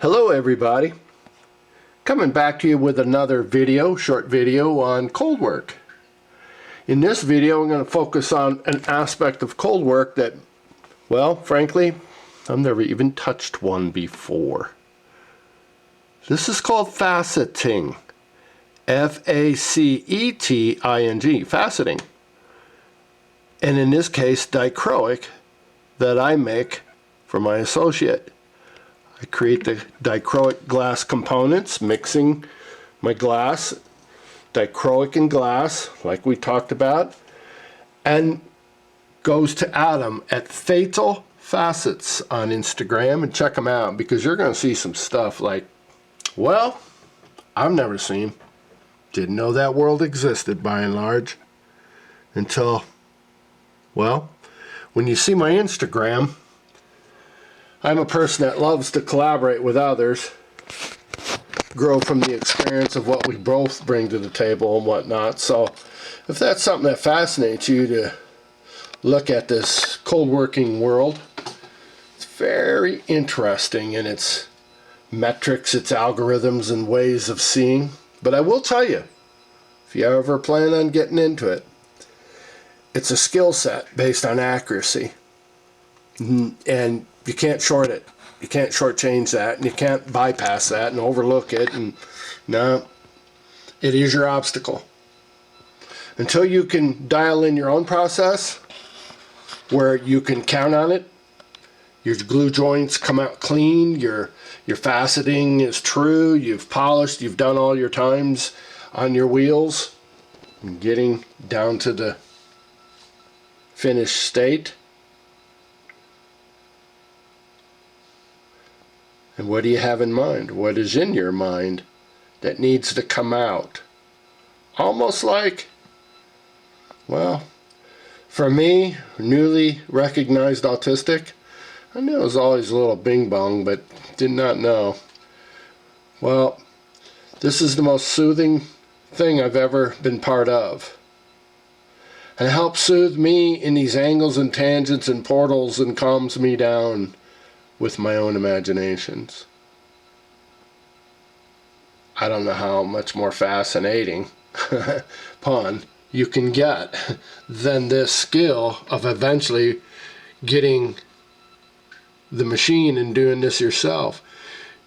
Hello everybody, coming back to you with another short video on cold work. In this video I'm going to focus on an aspect of cold work that, well, frankly, I've never even touched one before. This is called faceting. F-A-C-E-T-I-N-G, faceting. And in this case, Dichroic, that I make for my associate. I create the dichroic glass components, mixing my glass, dichroic and glass, like we talked about, and goes to Adam at Fatal Facets on Instagram, and check them out because you're going to see some stuff like, well, I've never seen. Didn't know that world existed by and large until, well, when you see my Instagram, I'm a person that loves to collaborate with others, grow from the experience of what we both bring to the table and whatnot. So if that's something that fascinates you to look at this cold working world, it's very interesting in its metrics, its algorithms and ways of seeing. But I will tell you, if you ever plan on getting into it, it's a skill set based on accuracy. And you can't short it. You can't shortchange that, and you can't bypass that and overlook it. And no, it is your obstacle. Until you can dial in your own process, where you can count on it, your glue joints come out clean, your faceting is true, you've polished, you've done all your times on your wheels, and getting down to the finished state. And what do you have in mind? What is in your mind that needs to come out? Almost like, well, for me, newly recognized autistic, I knew it was always a little bing bong, but did not know. Well, this is the most soothing thing I've ever been part of. And it helps soothe me in these angles and tangents and portals and calms me down with my own imaginations. I don't know how much more fascinating, pun, you can get than this skill of eventually getting the machine and doing this yourself.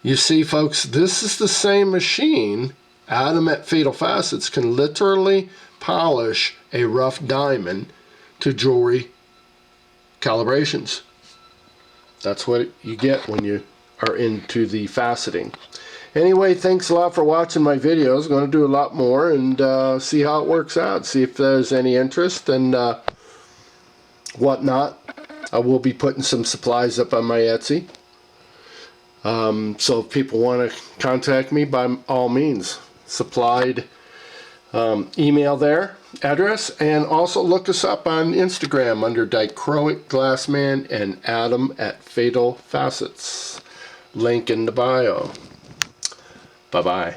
You see, folks, this is the same machine. Adam at Fatal Facets can literally polish a rough diamond to jewelry calibrations. That's what you get when you are into the faceting. Anyway, thanks a lot for watching my videos. I'm going to do a lot more and see how it works out. See if there's any interest and whatnot. I will be putting some supplies up on my Etsy. So if people want to contact me, by all means, supplied email there, address, and also look us up on Instagram under DichroicGlassman and Adam at Fatal Facets. Link in the bio. Bye-bye.